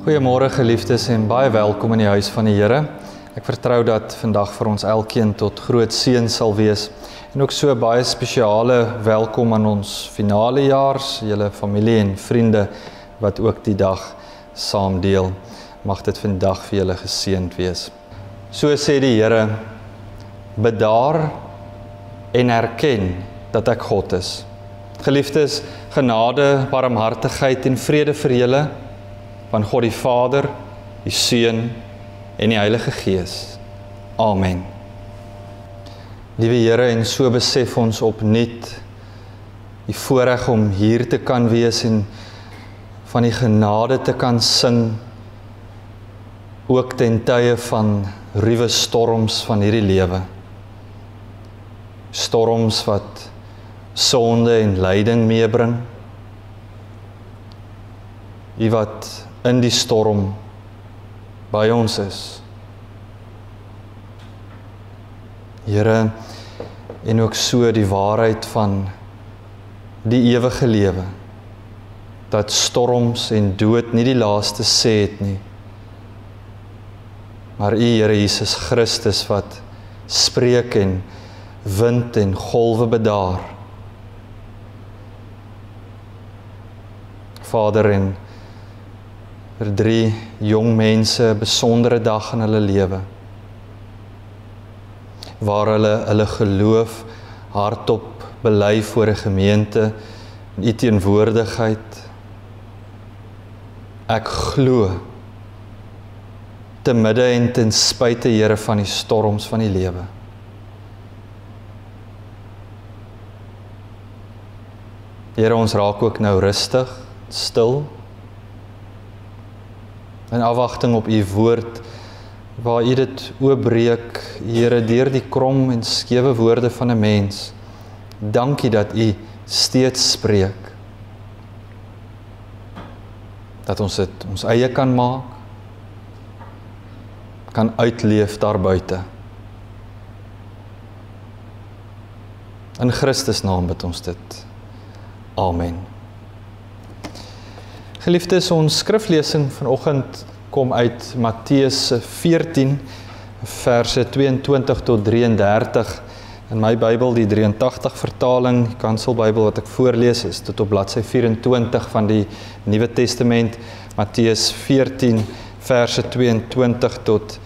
Goeiemôre geliefdes en baie welkom in die huis van die Here. Ek vertrou dat vandag vir ons elkeen tot groot seën sal wees en ook so baie spesiale welkom aan ons finale jaars, julle familie en vriende wat ook die dag saam deel. Mag dit vandag vir julle geseënd wees. So sê die Here, bedaar en erken dat ek God is. Geliefdes, genade, barmhartigheid en vrede vir julle van God die Vader, die Seun en die Heilige Gees. Amen. Liewe Here, en so besef ons opnuut die voorreg om hier te kan wees en van die genade te kan sing, ook ten tye van ruwe storms van hierdie lewe. Storms wat sonde en lyding meebring. U wat in die storm by ons is. Here, en ook so die waarheid van die ewige lewe, dat storms en dood nie die laaste sê het nie, maar U, Here Jesus Christus, wat spreek en wind en golwe bedaar. Vader, en vir 3 jong mense 'n besondere dag in hulle lewe, waar hulle geloof hardop bely voor 'n gemeente in U teenwoordigheid. Ek glo, te midde en ten spyte, Here, van die storms van die lewe. Here, ons raak ook nou rustig, stil, in afwagting op U woord, waar U dit oopbreek, Here, deur die krom en skewe woorde van 'n mens. Dankie dat U steeds spreek. Dat ons dit ons eie kan maak, kan uitleef daar buite. In Christus naam bid ons dit. Amen. Geliefdes, ons skriflesing vanoggend kom uit Matteus 14, verse 22 tot 33. In my Bybel, die 83 vertaling, die kanselbybel wat ek voorlees, is tot op bladsy 24 van die Nuwe Testament, Matteus 14, verse 22 tot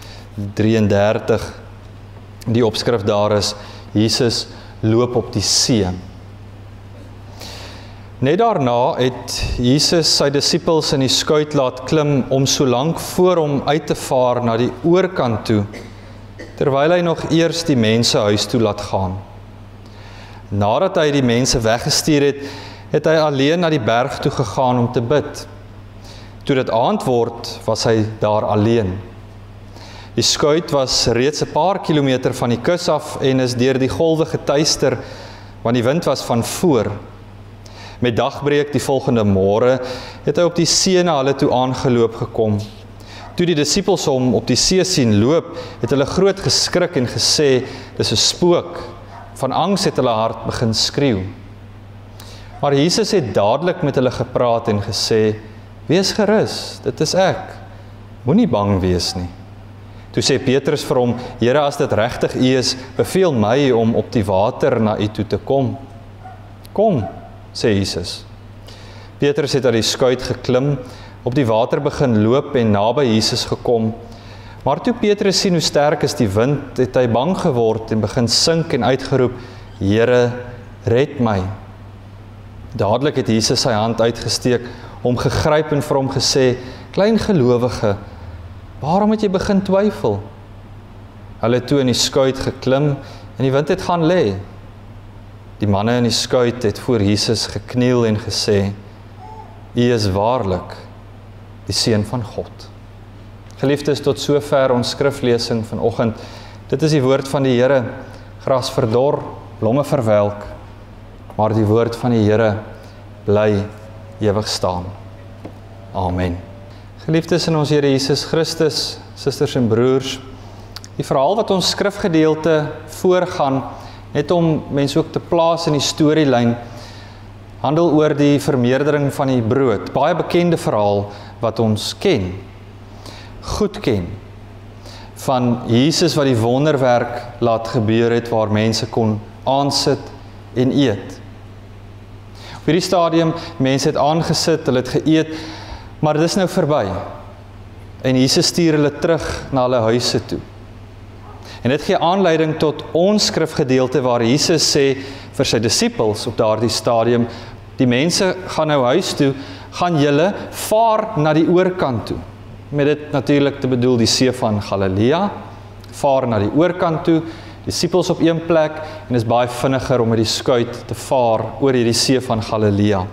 33. Die opskrif daar is, Jesus loop op die see. Net daarna het Jesus sy disippels in die skuit laat klim om so lank voor hom uit te vaar na die oorkant toe, terwyl hy nog eers die mense huis toe laat gaan. Nadat hy die mense weggestuur het, het hy alleen na die berg toe gegaan om te bid. Toe dit aand word, was hy daar alleen. Die skuit was reeds 'n paar kilometer van die kus af en is deur die golwe getuister, want die wind was van voor. Met dagbreek die volgende môre het hy op die see na hulle toe aangeloop gekom. Toe die disippels hom op die see sien loop, het hulle groot geskrik en gesê, dis 'n spook. Van angs het hulle hart begin skreeu. Maar Jesus het dadelik met hulle gepraat en gesê, wees gerus, dit is ek. Moenie bang wees nie. Toe sê Petrus vir hom, Here, as dit regtig U is, beveel my om op die water na U toe te kom. Kom, sê Jesus. Petrus het uit die skuit geklim, op die water begin loop en naby Jesus gekom. Maar toe Petrus sien hoe sterk is die wind, het hy bang geword en begin sink en uitgeroep, Here, red my. Dadelik het Jesus sy hand uitgesteek, hom gegryp en vir hom gesê, klein gelowige, waarom het jy begin twyfel? Hulle het toe in die skuit geklim en die wind het gaan lê. Die manne in die skuit het voor Jesus gekniel en gesê, U is waarlik die Seun van God. Geliefdes, tot sover ons skriflesing vanoggend. Dit is die woord van die Here, gras verdor, blomme verwelk, maar die woord van die Here bly ewig staan. Amen. Geliefdes in ons Here Jesus Christus, susters en broers, die verhaal wat ons skrifgedeelte voorgaan, net om mense ook te plaas in die storielyn, handel oor die vermeerdering van die brood. Baie bekende verhaal wat ons ken. goed ken. Van Jesus wat die wonderwerk laat gebeur het, waar mense kon aansit en eet. Op hierdie stadium, mense het aangesit, hulle het geëet, maar dit is nou verby. En Jesus stuur hulle terug na hulle huise toe. En dit gee aanleiding tot ons skrifgedeelte waar Jesus sê vir sy disippels op daardie stadium, die mense gaan nou huis toe, gaan julle vaar na die oorkant toe. Met dit natuurlik te bedoel die see van Galilea, vaar na die oorkant toe, disippels op een plek, en is baie vinniger om met die skuit te vaar oor hierdie see van Galilea.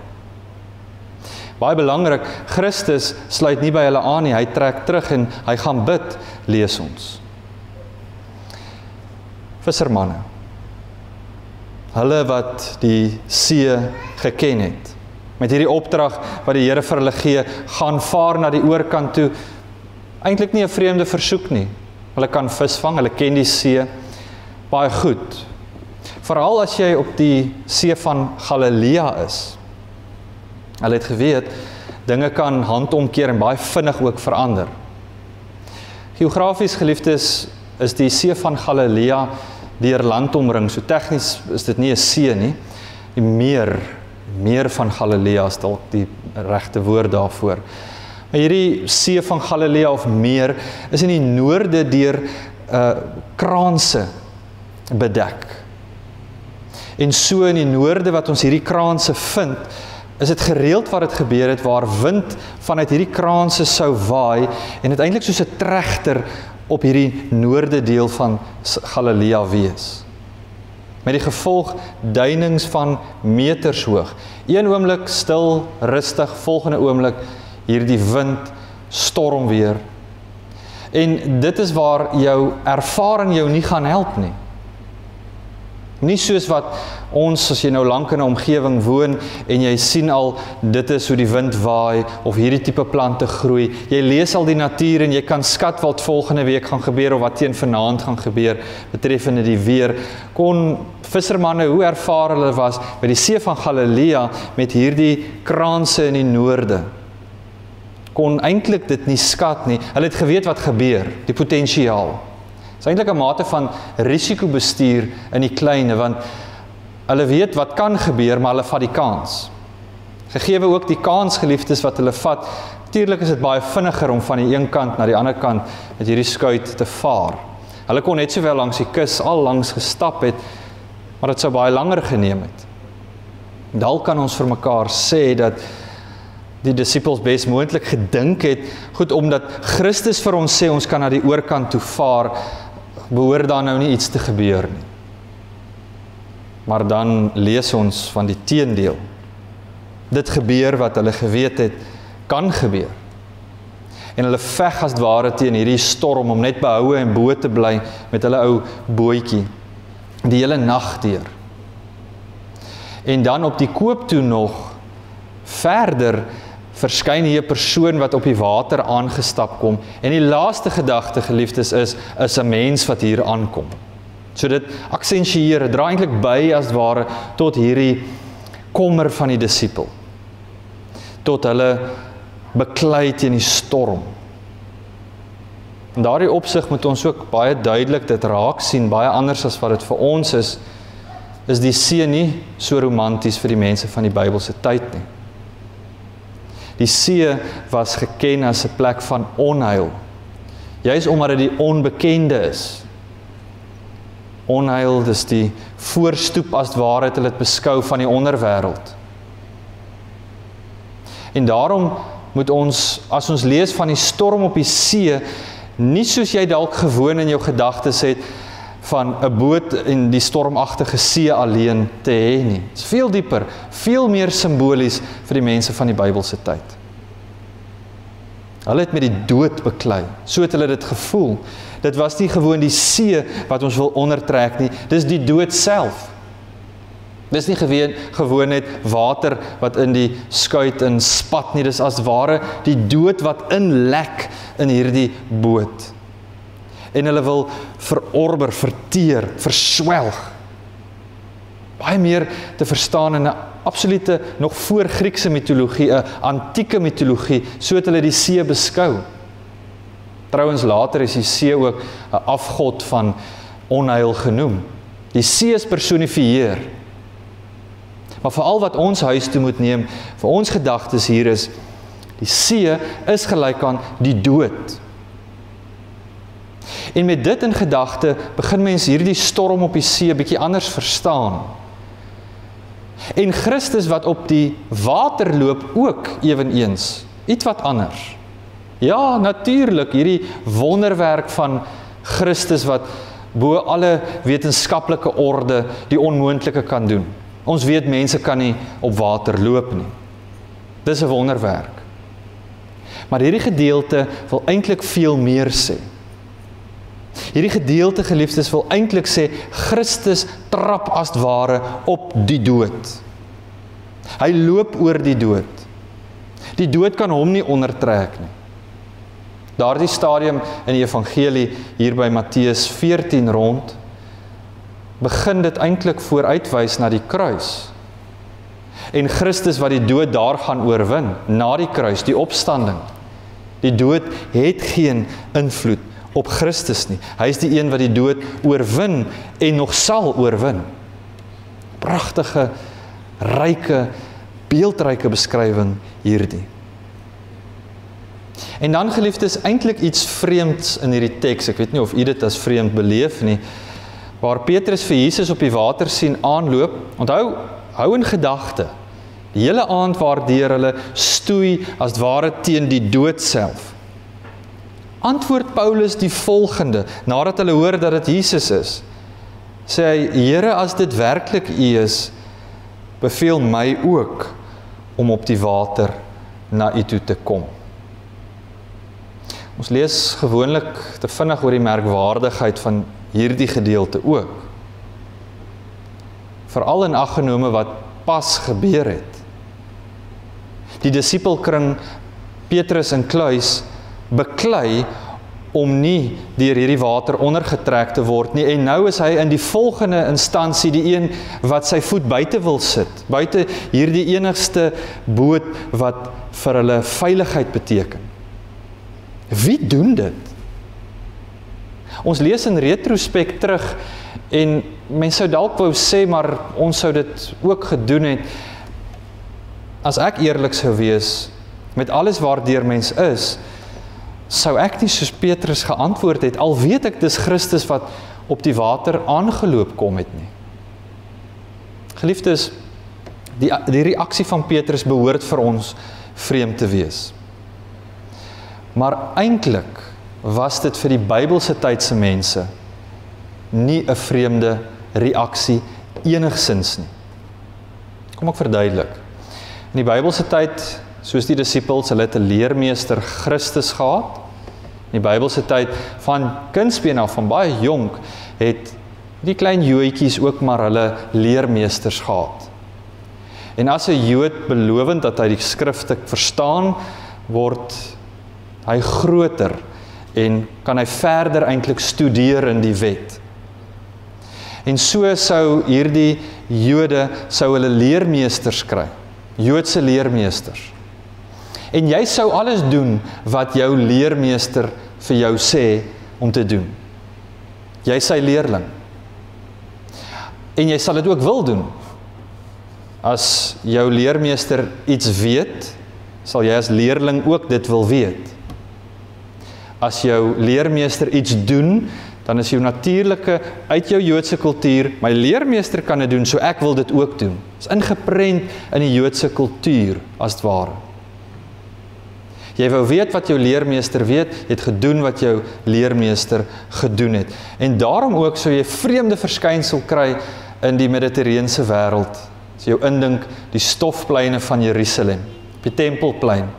Baie belangrik, Christus sluit nie by hulle aan nie, hy trek terug en hy gaan bid, lees ons. Vissermanne, hulle wat die see geken het, met hierdie opdrag wat die Here vir hulle gee, gaan vaar na die oorkant toe, eintlik nie 'n vreemde versoek nie. Hulle kan visvang, hulle ken die see baie goed. Veral as jy op die see van Galilea is. Hulle het geweet, dinge kan handomkeer en baie vinnig ook verander. Geografies geliefdes is die see van Galilea deur land omring, so tegnies is dit nie 'n see nie, die meer van Galilea is dalk die regte woord daarvoor. Maar hierdie see van Galilea of meer is in die noorde deur kraanse bedek. En so in die noorde wat ons hierdie kraanse vind, is dit gereeld wat dit gebeur het, waar wind vanuit hierdie kraanse sou waai, en het eintlik soos 'n tregter op hierdie noorde deel van Galilea wees. Met die gevolg duinings van meters hoog. Een oomblik stil, rustig, volgende oomblik hierdie wind, storm weer. En dit is waar jou ervaring jou nie gaan help nie. Nie soos wat ons, as jy nou lank in 'n omgewing woon, en jy sien al, dit is hoe die wind waai, of hierdie tipe plante groei, jy lees al die natuur, en jy kan skat wat volgende week gaan gebeur, of wat teen vanaand gaan gebeur, betreffende die weer, kon vissermanne, hoe ervaar hulle was, by die see van Galilea, met hierdie kraanse in die noorde, kon eintlik dit nie skat nie, hulle het geweet wat gebeur, die potensiaal. Dit is eintlik 'n mate van risikobestuur in die kleine, want hulle weet wat kan gebeur, maar hulle vat die kans. Gegeewe ook die kans, geliefdes, wat hulle vat, natuurlik is dit baie vinniger om van die een kant na die ander kant met hierdie skuit te vaar. Hulle kon net sowel langs die kus al langs gestap het, maar dit sou baie langer geneem het. Dalk kan ons vir mekaar sê dat die disippels bes moontlik gedink het, goed, omdat Christus vir ons sê, ons kan na die oorkant toe vaar, behoort daar nou nie iets te gebeur nie. Maar dan lees ons van die teendeel. Dit gebeur wat hulle geweet het, kan gebeur. En hulle veg as ware teen hierdie storm, om net behoue en bo te bly, met hulle ou bootjie, die hele nag deur. En dan op die koop toe nog, verder, verskyn hier 'n persoon wat op die water aangestap kom, en die laaste gedagte, geliefdes, is 'n mens wat hier aankom. So dit aksensieer, dit dra eintlik by as ware tot hierdie kommer van die disipel, tot hulle beklei teen die storm. In daardie opsig moet ons ook baie duidelik dit raak sien, baie anders as wat dit vir ons is die see nie so romanties vir die mense van die Bybelse tyd nie. Die see was geken as 'n plek van onheil, juis omdat dit die onbekende is. Onheil, dis die voorstoep as ware het hulle dit beskou van die onderwêreld. En daarom moet ons, as ons lees van die storm op die see, nie soos jy dalk gewoon in jou gedagtes het, van 'n boot in die stormagtige see alleen te hê nie. Dit is veel dieper, veel meer simbolies vir die mense van die Bybelse tyd. Hulle het met die dood beklei, so het hulle dit gevoel. Dit was nie gewoon die see wat ons wil ondertrek nie, dis die dood self. Dis nie gewoon net water wat in die skuit in spat nie, dis as ware die dood wat inlek in hierdie boot. En hulle wil verorber, verteer, verswelg. Baie meer te verstaan in 'n absolute, nog voor Griekse mitologie, 'n antieke mitologie, so het hulle die see beskou. Trouwens later is die see ook 'n afgod van onheil genoem. Die see is personifieer. Maar vir al wat ons huis toe moet neem, vir ons gedagtes hier is, die see is gelyk aan die dood. En met dit in gedagte, begin mens hierdie storm op die see bietjie anders verstaan. En Christus wat op die water loop ook eweneens, iets wat anders. Ja, natuurlik, hierdie wonderwerk van Christus wat bo alle wetenskaplike orde die onmoontlike kan doen. Ons weet mense kan nie op water loop nie. Dis 'n wonderwerk. Maar hierdie gedeelte wil eintlik veel meer sê. Hierdie gedeelte, geliefdes, wil eintlik sê, Christus trap as het ware op die dood. Hy loop oor die dood. Die dood kan hom nie ondertrek nie. Daardie stadium in die evangelie, hier by Matteus 14 rond, begin dit eintlik vooruitwys na die kruis. En Christus wat die dood daar gaan oorwin, na die kruis, die opstanding. Die dood het geen invloed op Christus nie. Hy is die een wat die dood oorwin en nog sal oorwin. Pragtige, ryke, beeldryke beskrywing hierdie. En dan, geliefdes, eintlik iets vreemds in hierdie teks. Ek weet nie of u dit as vreemd beleef nie, waar Petrus vir Jesus op die water sien aanloop. Onthou, hou in gedagte, die hele aand waardeur hulle stoei as het ware teen die dood self. Antwoord Paulus die volgende, nadat hulle hoor dat dit Jesus is. Sê hy, Here, as dit werklik u is, beveel my ook om op die water na u toe te kom. Ons lees gewoonlik te vinnig oor die merkwaardigheid van hierdie gedeelte ook. Veral in ag genome wat pas gebeur het. Die disipelkring Petrus en Kluis beklei om nie deur hierdie water ondergetrek te word nie, en nou is hy in die volgende instansie die een wat sy voet buite wil sit, buite hierdie enigste boot wat vir hulle veiligheid beteken. Wie doen dit? Ons lees in retrospek terug en mens sou dalk wou sê, maar ons sou dit ook gedoen het. As ek eerlik sou wees, met alles waardeur mens is, sou ek nie soos Petrus geantwoord het, al weet ek dis Christus wat op die water aangeloop kom het nie. Geliefdes, die reaksie van Petrus behoort vir ons vreemd te wees. Maar eintlik was dit vir die Bybelse tydse mense nie 'n vreemde reaksie enigsins nie. Kom ek verduidelik. In die Bybelse tyd, soos die disippels, hulle het 'n leermeester Christus gehad. In die Bybelse tyd, van kindsbeen af, van baie jonk, het die klein Joodjies ook maar hulle leermeesters gehad. En as 'n Jood belovend dat hy die skrifte verstaan, word hy groter en kan hy verder eintlik studeer in die wet. En so sou hierdie Jode sou hulle leermeesters kry, Joodse leermeesters. En jy sou alles doen wat jou leermeester vir jou sê om te doen. Jy is sy leerling. En jy sal dit ook wil doen. As jou leermeester iets weet, sal jy as leerling ook dit wil weet. As jou leermeester iets doen, dan is jou natuurlike uit jou Joodse kultuur, my leermeester kan dit doen, so ek wil dit ook doen. Dit is ingeprent in die Joodse kultuur, as het ware. Jy wou weet wat jou leermeester weet, jy het gedoen wat jou leermeester gedoen het. En daarom ook sou jy vreemde verskynsel kry in die Mediterrane wêreld. As jy jou indink, die stofpleine van Jerusalem, op die tempelplein.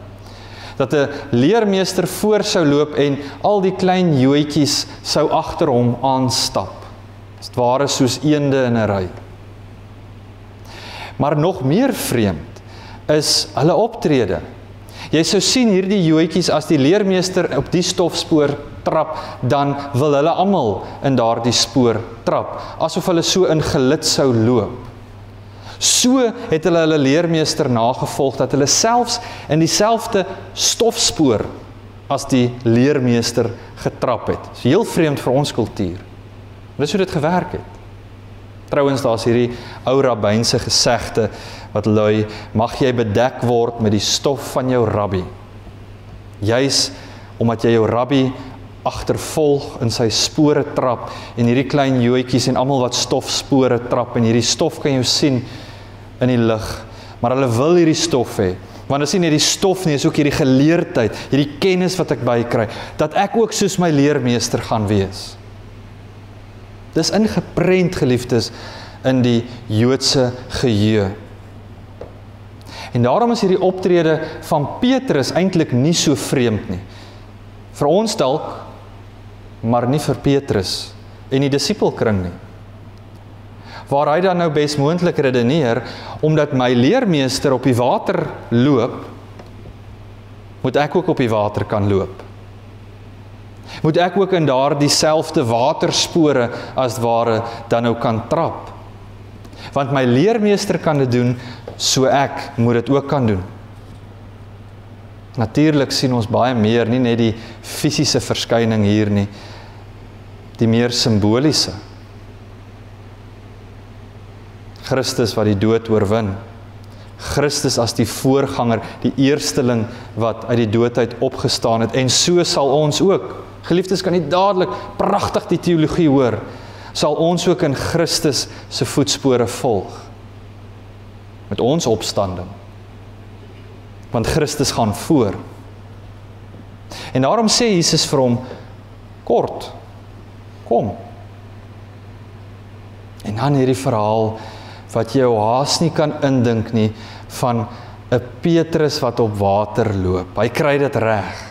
Dat 'n leermeester voor sou loop en al die klein joetjies sou agter hom aanstap. Dit ware soos eende in 'n ry. Maar nog meer vreemd is hulle optrede. Jy sou sien hierdie joetjies, as die leermeester op die stofspoor trap, dan wil hulle almal in daardie spoor trap, asof hulle so in gelid sou loop. So het hulle leermeester nagevolg, dat hulle selfs in dieselfde stofspoor as die leermeester getrap het. Dit is heel vreemd vir ons kultuur. Dis hoe dit gewerk het. Trouwens, daar is hierdie ou rabbynse gesegde wat lui, mag jy bedek word met die stof van jou rabbi. Juis omdat jy jou rabbi agtervolg in sy spore trap en hierdie klein joetjies en almal wat stofspore trap en hierdie stof kan jy sien in die lug. Maar hulle wil hierdie stof hê. Want as nie net die stof nie, is ook hierdie geleerdheid, hierdie kennis wat ek bykry, dat ek ook soos my leermeester gaan wees. Dis ingeprent, geliefdes, in die Joodse geheue. En daarom is hierdie optrede van Petrus eintlik nie so vreemd nie. Vir ons dalk, maar nie vir Petrus en die disipelkring nie. Waar hy dan nou bes moontlik redeneer, omdat my leermeester op die water loop, moet ek ook op die water kan loop. Moet ek ook in daardie selfde waterspore as ware dan nou kan trap. Want my leermeester kan dit doen, so ek moet dit ook kan doen. Natuurlik sien ons baie meer, nie net die fisiese verskyning hier nie, die meer simboliese. Christus wat die dood oorwin. Christus as die voorganger, die eersteling wat uit die dood uit opgestaan het. En so sal ons ook, geliefdes kan nie dadelik pragtig die teologie hoor, sal ons ook in Christus se voetspore volg. Met ons opstanding. Want Christus gaan voor. En daarom sê Jesus vir hom, kort, kom. En dan hierdie verhaal, wat jy jou haas nie kan indink nie, van 'n Petrus wat op water loop. Hy kry dit reg.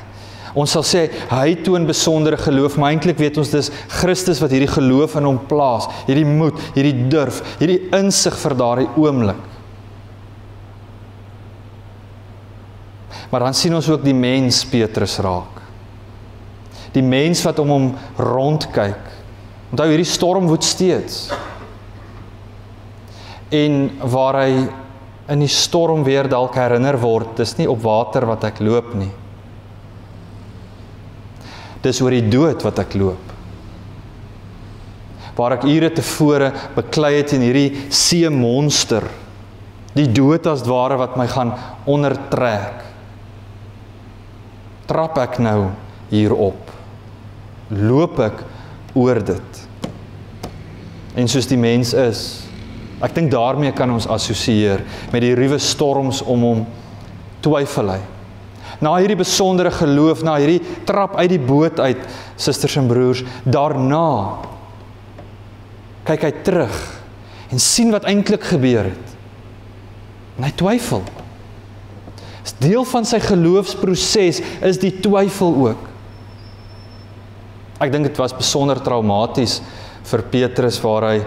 Ons sal sê, hy toon besondere geloof, maar eintlik weet ons dis Christus wat hierdie geloof in hom plaas, hierdie moed, hierdie durf, hierdie insig vir daardie oomblik. Maar dan sien ons ook die mens Petrus raak. Die mens wat om hom rondkyk. Onthou, hierdie storm woed steeds. En waar hy in die storm weer dalk herinner word, dis nie op water wat ek loop nie. Dis oor die dood wat ek loop. Waar ek ure tevore beklei het in hierdie see monster, die dood as ware wat my gaan ondertrek. Trap ek nou hierop. Loop ek oor dit. En soos die mens is, ek dink daarmee kan ons assosieer met die ruwe storms om hom, twyfel hy. Na hierdie besondere geloof, na hierdie trap uit die boot uit, susters en broers, daarna kyk hy terug en sien wat eintlik gebeur het. En hy twyfel. Deel van sy geloofsproses is die twyfel ook. Ek dink dit was besonder traumaties vir Petrus waar hy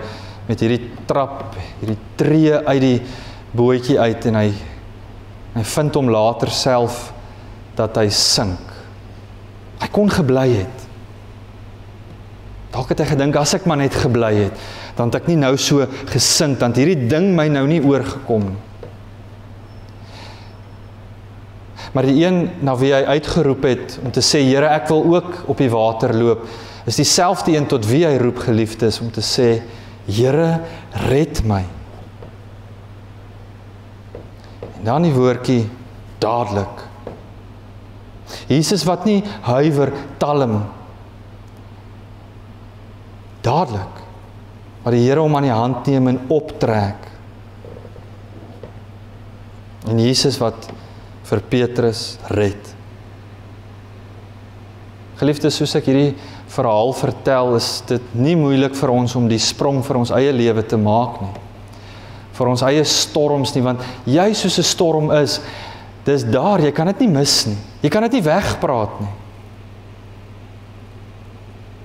met hierdie trap, hierdie tree uit die bootjie uit en hy vind hom later self dat hy sink. Hy kon gebly het. Dalk het hy gedink, as ek maar net gebly het, dan het ek nie nou so gesink, dan het hierdie ding my nou nie oorgekom nie. Maar die een na wie hy uitgeroep het om te sê, Here, ek wil ook op die water loop, is dieselfde een tot wie hy roep geliefdes om te sê, Here, red my. En dan die woordjie, dadelik. Jesus wat nie huiwer, talm. Dadelik. Maar die Here hom aan die hand neem en optrek. En Jesus wat vir Petrus red. Geliefdes, soos ek hierdie verhaal vertel, is dit nie moeilik vir ons om die sprong vir ons eie lewe te maak nie. Vir ons eie storms nie, want jy soos 'n storm is, dis daar, jy kan dit nie mis nie. Jy kan dit nie wegpraat nie.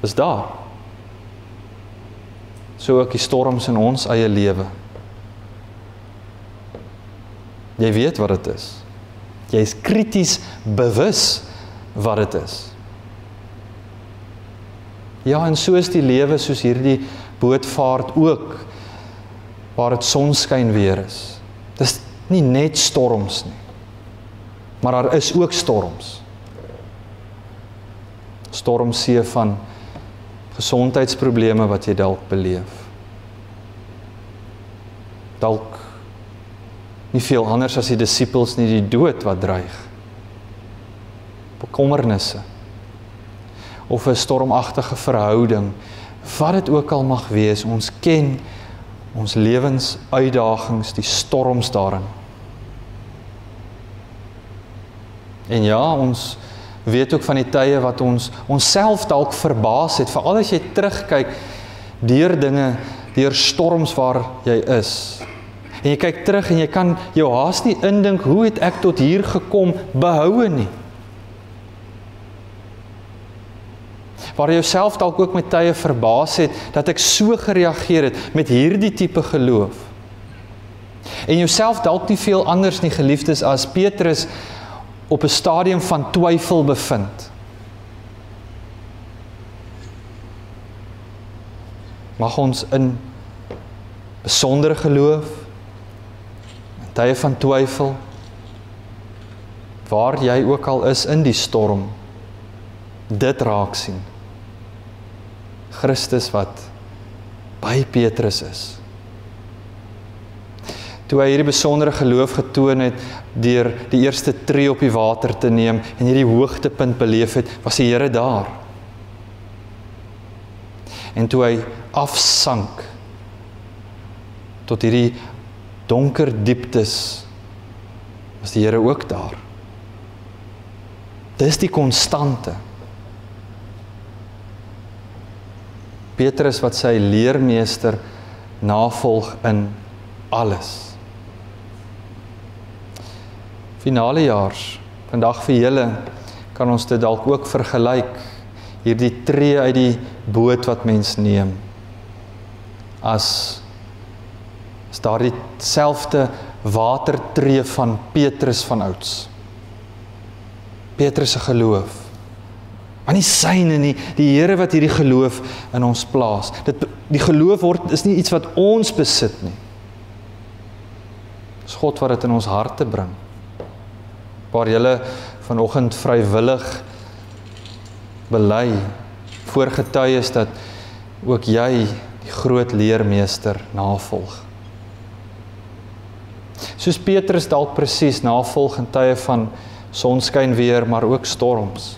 Dis daar. So ook die storms in ons eie lewe. Jy weet wat dit is. Jy is krities bewus wat dit is. Ja, en so is die lewe soos hierdie bootvaart ook, waar dit sonskyn weer is. Dis nie net storms nie, maar daar is ook storms. stormsee van gesondheidsprobleme wat jy dalk beleef. Dalk nie veel anders as die disippels nie, die dood wat dreig. Bekommernisse. Of 'n stormagtige verhouding. Wat dit ook al mag wees, ons ken ons lewensuitdagings, die storms daarin. En ja, ons weet ook van die tye wat ons self dalk verbaas het, veral as jy terugkyk deur dinge, deur storms waar jy is. En jy kyk terug en jy kan jou haas nie indink, hoe het ek tot hier gekom, behoue nie. Waar jy jouself dalk ook met tye verbaas het, dat ek so gereageer het met hierdie tipe geloof. En jouself dalk nie veel anders nie, geliefdes, as Petrus op 'n stadium van twyfel bevind. Mag ons in besondere geloof, in tye van twyfel, waar jy ook al is in die storm, dit raak sien. Christus wat by Petrus is. Toe hy hierdie besondere geloof getoon het, deur die eerste tree op die water te neem, en hierdie hoogtepunt beleef het, was die Here daar. En toe hy afsank, tot hierdie donker dieptes, was die Here ook daar. Dis die konstante. Petrus wat sy leermeester navolg in alles. Finalejaars, vandag vir julle, kan ons dit dalk ook vergelyk, hierdie tree uit die boot wat mens neem, as daardie selfde watertree van Petrus van ouds. Petrus se geloof. Maar nie syne nie, die Here wat hierdie geloof in ons plaas. Die geloof is nie iets wat ons besit nie. Dis God wat dit in ons harte bring. Waar julle vanoggend vrywillig bely, voorgetuies dat ook jy die groot leermeester navolg. Soos Petrus dalk presies navolg in tye van sonskyn weer, maar ook storms.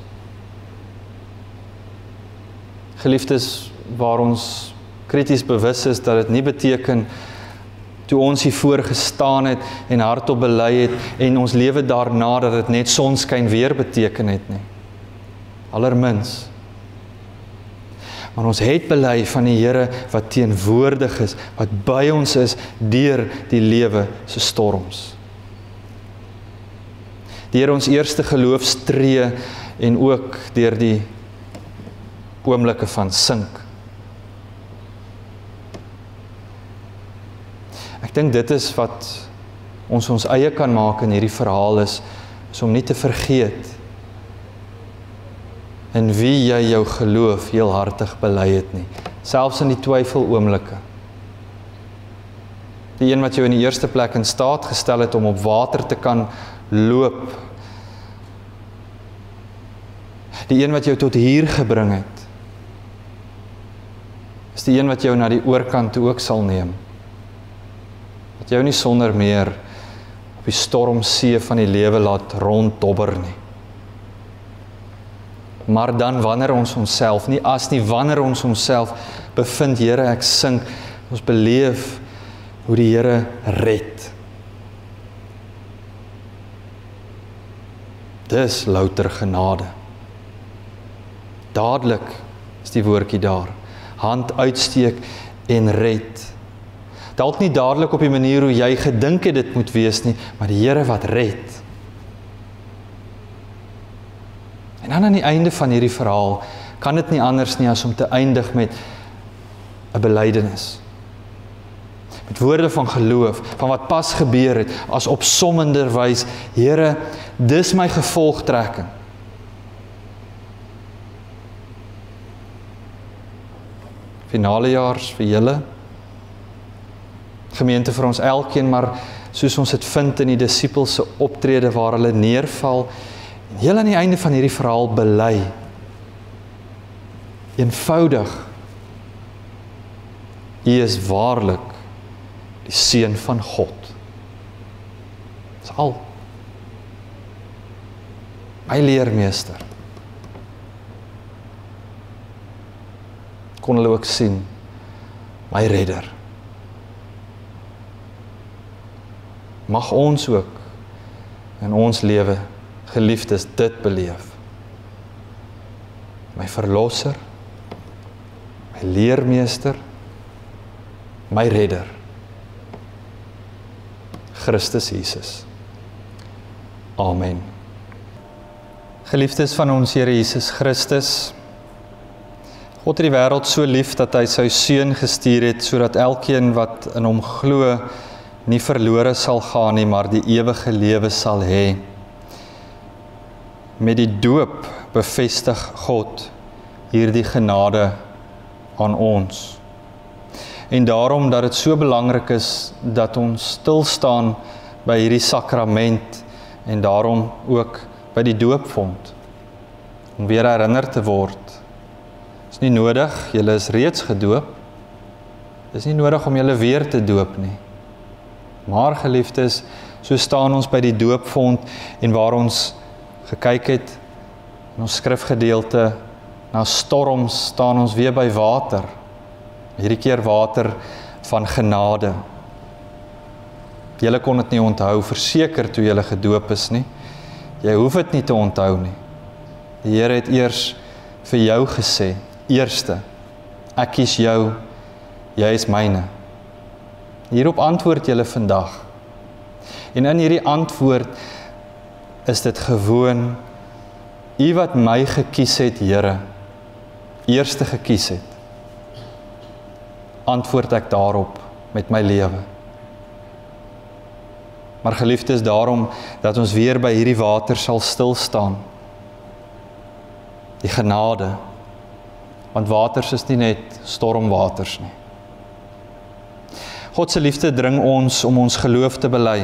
Geliefdes, waar ons krities bewus is dat dit nie beteken toe ons hiervoor gestaan het en hardop bely het en ons lewe daarna dat dit net sonskyn weer beteken het nie. Allermins. Maar ons het bely van die Here wat teenwoordig is, wat by ons is deur die lewe se storms. Deur ons eerste geloofstree en ook deur die oomblikke van sink. Ek dink dit is wat ons eie kan maak in hierdie verhaal is om nie te vergeet in wie jy jou geloof heel hartig bely het nie, selfs in die twyfel oomblikke. Die een wat jou in die eerste plek in staat gestel het om op water te kan loop. Die een wat jou tot hier gebring het, is die een wat jou na die oorkant toe ook sal neem. Wat jou nie sonder meer op die stormsee van die lewe laat ronddobber nie. Maar dan wanneer ons onsself, nie as nie, wanneer ons onsself bevind, Here, ek sink, ons beleef hoe die Here red. Dis louter genade. Dadelik is die woordjie daar. Hand uitsteek en red. Dalk nie dadelik op die manier hoe jy gedink het dit moet wees nie, maar die Here wat red. En dan aan die einde van hierdie verhaal, kan dit nie anders nie as om te eindig met 'n belydenis. Met woorde van geloof, van wat pas gebeur het, as opsommender wys, Here, dis my gevolgtrekking. Finalejaars vir julle, gemeente vir ons elkeen, maar soos ons dit vind in die disippels se optrede waar hulle neerval, en heel aan die einde van hierdie verhaal bely, eenvoudig, U is waarlik die Seun van God. Dis al. My leermeester. Kon hulle ook sien, my redder. Mag ons ook in ons lewe, geliefdes, dit beleef. My verlosser, my leermeester, my redder, Christus Jesus. Amen. Geliefdes van ons Here Jesus Christus, God het die wêreld so lief dat hy sy seun gestuur het, sodat elkeen wat in hom glo, nie verlore sal gaan nie, maar die ewige lewe sal hê. Met die doop bevestig God hierdie genade aan ons. En daarom dat dit so belangrik is dat ons stil staan by hierdie sakrament en daarom ook by die doopvond, om weer herinner te word. Dit is nie nodig, julle is reeds gedoop, dit is nie nodig om julle weer te doop nie. Maar geliefdes, so staan ons by die doopvond en waar ons gekyk het in ons skrifgedeelte, na storms staan ons weer by water. Hierdie keer water van genade. Julle kon dit nie onthou, verseker toe julle gedoop is nie. Jy hoef dit nie te onthou nie. Die Here het eers vir jou gesê, eerste, ek kies jou, jy is myne. Hierop antwoord julle vandag. En in hierdie antwoord is dit gewoon, U wat my gekies het, Here, eerste gekies het. Antwoord ek daarop met my lewe. Maar geliefdes, daarom dat ons weer by hierdie water sal stil staan. Die genade, want waters is nie net stormwaters nie. God se liefde dring ons om ons geloof te bely.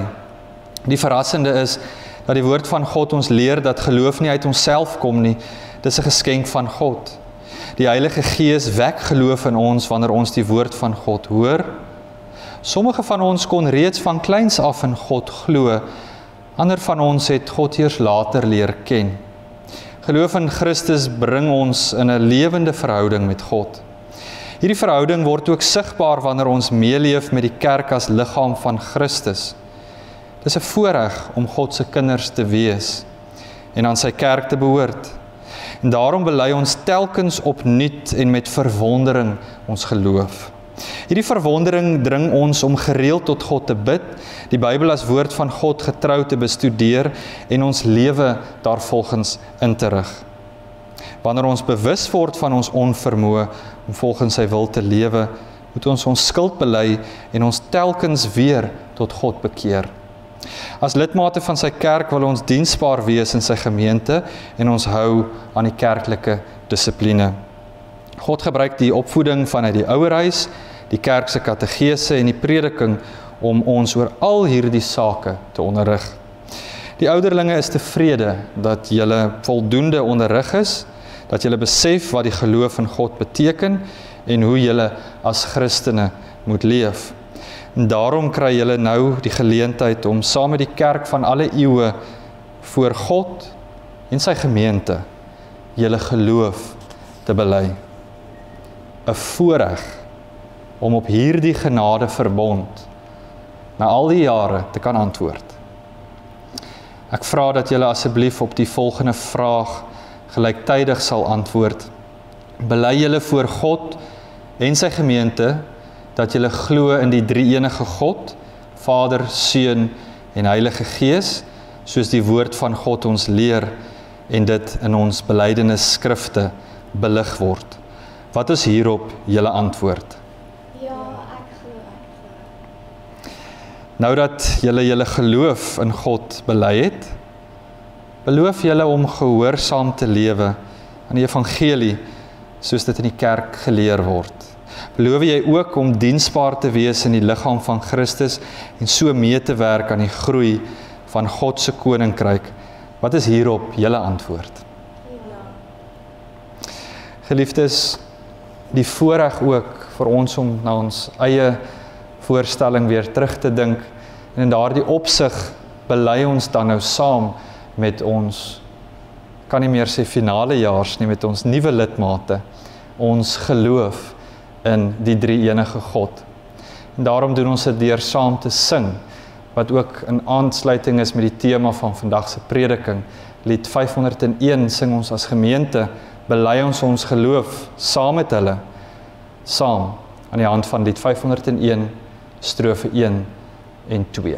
Die verrassende is dat die woord van God ons leer dat geloof nie uit onsself kom nie, dis 'n geskenk van God. Die Heilige Gees wek geloof in ons wanneer ons die woord van God hoor. Sommige van ons kon reeds van kleins af in God glo, ander van ons het God eers later leer ken. Geloof in Christus bring ons in 'n lewende verhouding met God. Hierdie verhouding word ook sigbaar wanneer ons meeleef met die kerk as liggaam van Christus. Dis 'n voorreg om God se kinders te wees en aan sy kerk te behoort. En daarom bely ons telkens opnuut en met verwondering ons geloof. Hierdie verwondering dring ons om gereeld tot God te bid, die Bybel as woord van God getrou te bestudeer en ons lewe daarvolgens in te rig. Wanneer ons bewus word van ons onvermoë om volgens sy wil te lewe, moet ons ons skuld bely en ons telkens weer tot God bekeer. As lidmate van sy kerk wil ons diensbaar wees in sy gemeente en ons hou aan die kerklike dissipline. God gebruik die opvoeding vanuit die ouerhuis, die kerk se kategese en die prediking om ons oor al hierdie sake te onderrig. Die ouderlinge is tevrede dat julle voldoende onderrig is, dat julle besef wat die geloof in God beteken en hoe julle as Christene moet leef. En daarom kry julle nou die geleentheid om saam met die kerk van alle eeue voor God en sy gemeente julle geloof te bely. 'n Voorreg om op hierdie genade verbond na al die jare te kan antwoord. Ek vra dat julle asseblief op die volgende vraag gelyktydig sal antwoord. Bely julle voor God en sy gemeente dat julle glo in die drie-enige God, Vader, Seun en Heilige Gees, soos die woord van God ons leer en dit in ons belydenis skrifte belig word. Wat is hierop julle antwoord? Ja, ek glo. Nou dat julle geloof in God bely het, beloof julle om gehoorsaam te lewe aan die evangelie soos dit in die kerk geleer word. Beloof jy ook om diensbaar te wees in die liggaam van Christus en so mee te werk aan die groei van God se koninkryk? Wat is hierop julle antwoord? Ja. Geliefdes, die voorreg ook vir ons om na ons eie voorstelling weer terug te dink, en in daardie opsig bely ons dan nou saam met ons, kan nie meer sê finale jaars nie, met ons nuwe lidmate, ons geloof in die drie-enige God. En daarom doen ons dit deur saam te sing, wat ook in aansluiting is met die tema van vandag se prediking. Lied 501 sing ons as gemeente, bely ons geloof saam met hulle, saam aan die hand van lied 501, strofe 1 en 2.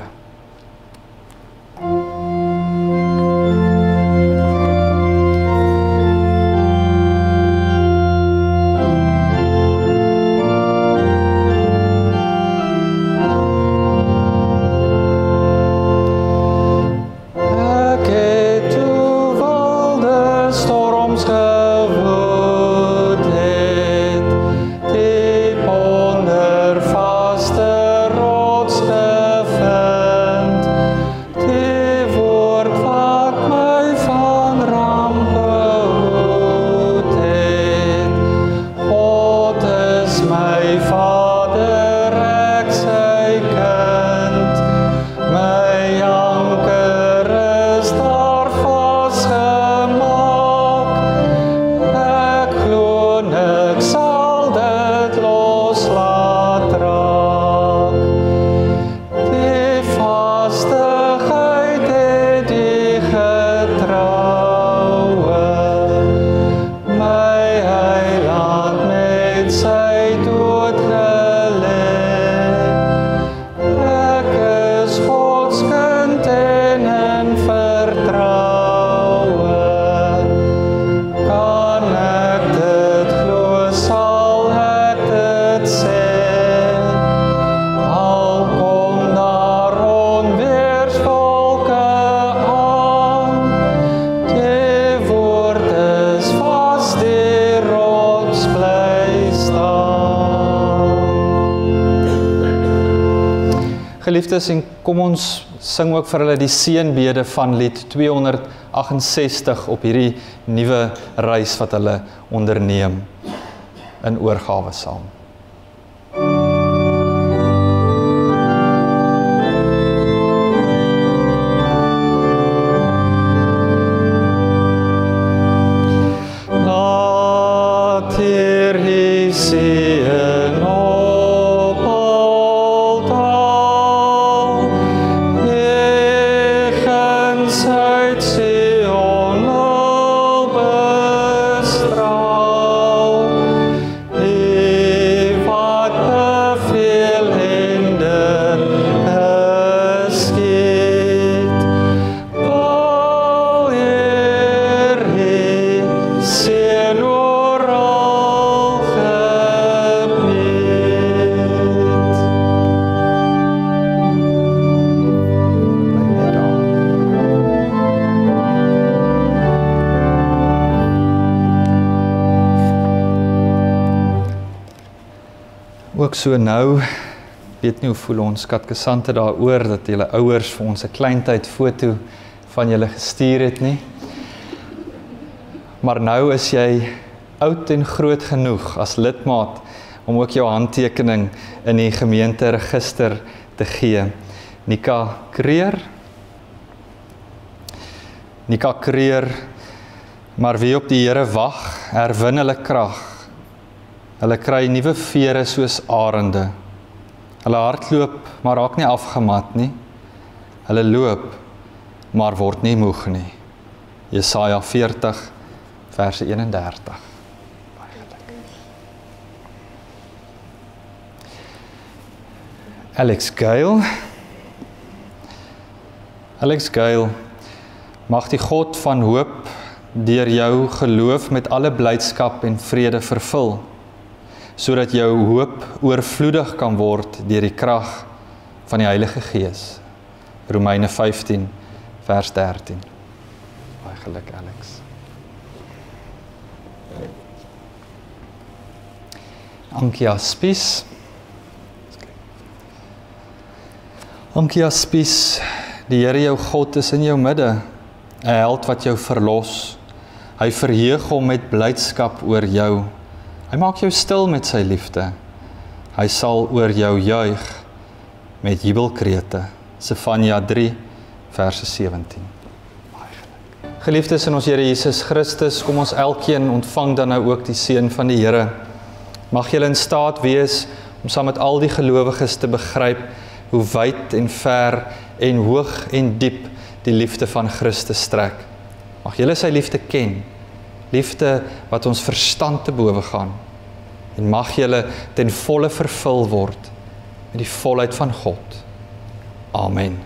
Geliefdes, en kom ons sing ook vir hulle die seënbede van lied 268 op hierdie nuwe reis wat hulle onderneem in oorgawe saam. Ook so nou, weet nie hoe voel ons katkesante daaroor, dat julle ouers vir ons 'n kleintyd foto van julle gestuur het nie. Maar nou is jy oud en groot genoeg as lidmaat om ook jou handtekening in die gemeenteregister te gee. Nika Kreer, maar wie op die Here wag, herwin hulle krag. Hulle kry nuwe vere soos arende. Hulle hardloop, maar raak nie afgemat nie. Hulle loop, maar word nie moeg nie. Jesaja 40, vers 31. Alex Gail, mag die God van hoop deur jou geloof met alle blydskap en vrede vervul, sodat jou hoop oorvloedig kan word deur die krag van die Heilige Gees. Romeine 15, vers 13. Baie geluk, Alex. Ankia Spies, die Here jou God is in jou midde, 'n held wat jou verlos. Hy verheug hom met blydskap oor jou. Hy maak jou stil met sy liefde. Hy sal oor jou juig met jubelkrete. Sefanja 3, verse 17. Geliefdes in ons Here Jesus Christus, kom ons elkeen ontvang dan nou ook die seën van die Here. Mag julle in staat wees om saam met al die gelowiges te begryp hoe wyd en ver en hoog en diep die liefde van Christus strek. Mag julle sy liefde ken, liefde wat ons verstand te bowe gaan, en mag julle ten volle vervul word met die volheid van God. Amen.